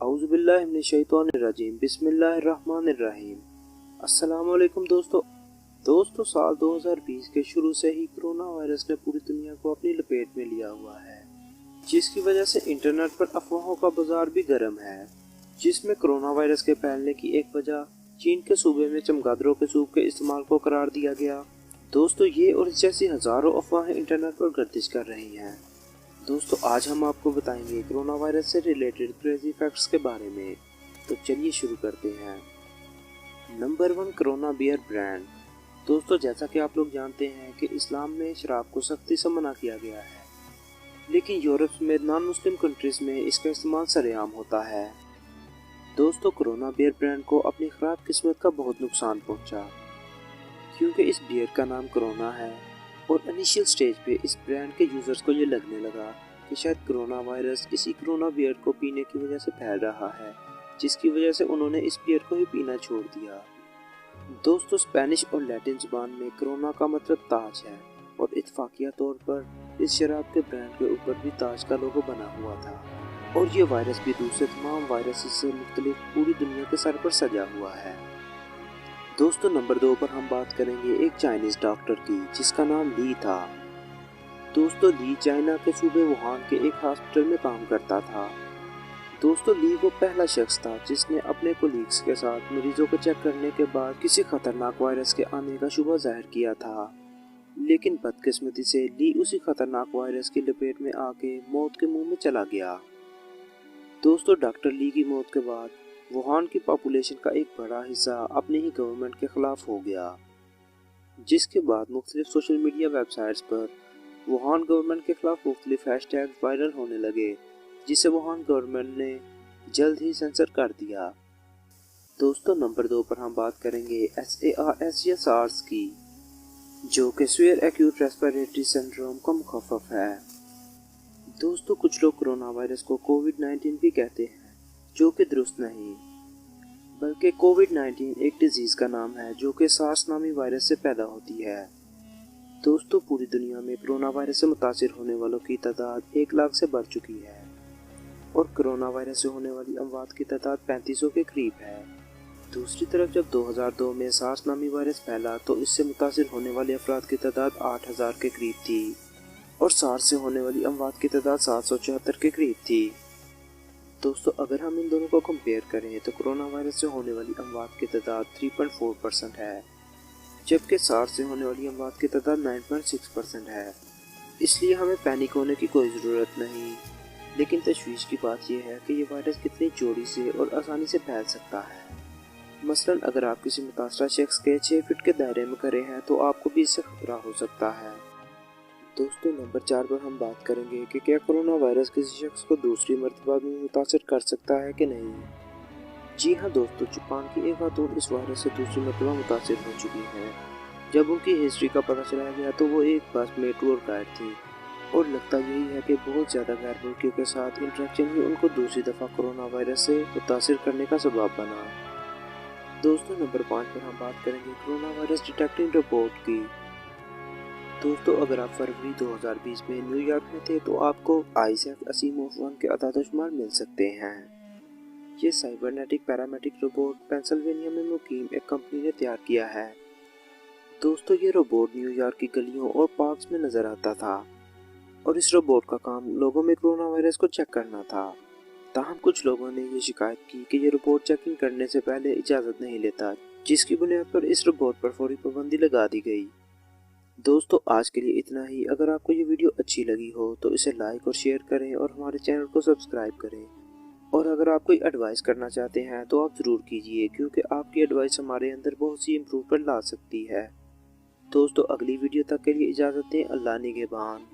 औज़ुबिल्लाहिमिनश्शैतानिर्रजीम बिस्मिल्लाहिर्रहमानिर्रहीम। अस्सलाम वालेकुम दोस्तों साल 2020 के शुरू से ही कोरोना वायरस ने पूरी दुनिया को अपनी लपेट में लिया हुआ है, जिसकी वजह से इंटरनेट पर अफवाहों का बाजार भी गर्म है। जिसमें कोरोना वायरस के फैलने की एक वजह चीन के सूबे में चमगादड़ों के सूप के इस्तेमाल को करार दिया गया। दोस्तों ये और इस जैसी हजारों अफवाहें इंटरनेट पर गर्दिश कर रही हैं। दोस्तों आज हम आपको बताएंगे कोरोना वायरस से रिलेटेड क्रेजी फैक्ट्स के बारे में। तो चलिए शुरू करते हैं। Number 1, corona beer brand. दोस्तों जैसा कि आप लोग जानते हैं कि इस्लाम में शराब को सख्ती से मना किया गया है, लेकिन यूरोप में नॉन मुस्लिम कंट्रीज में इसका इस्तेमाल सरेआम होता है। दोस्तों कोरोना बियर ब्रांड को अपनी खराब किस्मत का बहुत नुकसान पहुंचा, क्योंकि इस बियर का नाम कोरोना है और इनिशियल स्टेज पे इस ब्रांड के यूजर्स को ये लगने लगा कि शायद कोरोना वायरस इसी कोरोना बियर को पीने की वजह से फैल रहा है, जिसकी वजह से उन्होंने इस बियर को ही पीना छोड़ दिया। दोस्तों स्पेनिश और लैटिन ज़बान में कोरोना का मतलब ताज है और इत्तफाकिया तौर पर इस शराब के ब्रांड के ऊपर भी ताज का लोगो बना हुआ था, और ये वायरस भी दूसरे तमाम वायरस से मुख्तलिफ पूरी दुनिया के सर पर सजा हुआ है। दोस्तों नंबर 2 पर हम बात करेंगे एक चाइनीज डॉक्टर की, जिसका नाम ली था। दोस्तों ली चाइना के सूबे वुहान के एक हॉस्पिटल में काम करता था। दोस्तों ली वो पहला शख्स था जिसने अपने कोलीग्स के साथ मरीजों को चेक करने के बाद किसी खतरनाक वायरस के आने का शुबा जाहिर किया था, लेकिन बदकिस्मती से ली उसी खतरनाक वायरस की लपेट में आके मौत के मुंह में चला गया। दोस्तों डॉक्टर ली की मौत के बाद वुहान की पॉपुलेशन का एक बड़ा हिस्सा अपने ही गवर्नमेंट के खिलाफ हो गया, जिसके बाद मुख्तलिफ सोशल मीडिया वेबसाइट्स पर वुहान गवर्नमेंट के खिलाफ मुख्तलिफ हैशटैग वायरल होने लगे, जिसे वुहान गवर्नमेंट ने जल्द ही सेंसर कर दिया। दोस्तों नंबर 2 पर हम बात करेंगे SARS या सार्स की, जो कि सीवियर एक्यूट रेस्पिरेटरी सिंड्रोम का मुखफ़फ़ है। दोस्तों कुछ लोग कोरोना वायरस को कोविड-19 भी कहते हैं, जो कि दुरुस्त नहीं, बल्कि कोविड-19 एक डिजीज़ का नाम है जो कि सार्स नामी वायरस से पैदा होती है। दोस्तों पूरी दुनिया में कोरोना वायरस से मुतासिर होने वालों की तादाद 1 लाख से बढ़ चुकी है और कोरोना वायरस से होने वाली अमवात की तादाद 3500 के करीब है। दूसरी तरफ जब 2002 में सार्स नामी वायरस फैला तो इससे मुतासिर होने वाले अफराद की तादाद 8000 के करीब थी और सार्स से होने वाली अमवात की तादाद 774 के करीब थी। दोस्तों अगर हम इन दोनों को कंपेयर करें तो कोरोना वायरस से होने वाली अमवात की तादाद 3.4% है, जबकि सार्स से होने वाली अमवात की तादाद 9.6% है। इसलिए हमें पैनिक होने की कोई ज़रूरत नहीं, लेकिन तशवीश की बात यह है कि ये वायरस कितनी जोड़ी से और आसानी से फैल सकता है। मसलन अगर आप किसी मुतासरा शख्स के 6 फीट के दायरे में खड़े हैं तो आपको भी इससे खतरा हो सकता है। दोस्तों नंबर 4 पर हम बात करेंगे कि क्या कोरोना वायरस किसी शख्स को दूसरी मर्तबा भी मुतासर कर सकता है कि नहीं। जी हाँ दोस्तों, जापान की एक खातून इस वायरस से दूसरी मर्तबा मुतासर हो चुकी हैं। जब उनकी हिस्ट्री का पता चला गया तो वो एक बस में टूर गाइड थी और लगता यही है कि बहुत ज़्यादा गैर मुल्कियों के साथ इंटरेक्शन ही उनको दूसरी दफ़ा कोरोना वायरस से मुतासर करने का सबब बना। दोस्तों नंबर 5 पर हम बात करेंगे कोरोना वायरस डिटेक्टिंग रोबोट की। दोस्तों अगर आप फरवरी 2020 में न्यूयॉर्क में थे तो आपको आइजैक असीमोव 1 के अदाद-ओ-शुमार मिल सकते हैं। ये साइबरनेटिक पैरामेडिक रोबोट पेंसिल्वेनिया में मुकीम एक कंपनी ने तैयार किया है। दोस्तों ये रोबोट न्यूयॉर्क की गलियों और पार्क्स में नजर आता था और इस रोबोट का काम लोगों में कोरोना वायरस को चेक करना था। ताहम कुछ लोगों ने ये शिकायत की कि ये रोबोट चेकिंग करने से पहले इजाज़त नहीं लेता, जिसकी बुनियाद पर इस रोबोट पर फौरी पाबंदी लगा दी गई। दोस्तों आज के लिए इतना ही। अगर आपको ये वीडियो अच्छी लगी हो तो इसे लाइक और शेयर करें और हमारे चैनल को सब्सक्राइब करें, और अगर आप कोई एडवाइस करना चाहते हैं तो आप ज़रूर कीजिए, क्योंकि आपकी एडवाइस हमारे अंदर बहुत सी इम्प्रूवमेंट ला सकती है। दोस्तों अगली वीडियो तक के लिए इजाज़त दें। अल्लाह निगहबान।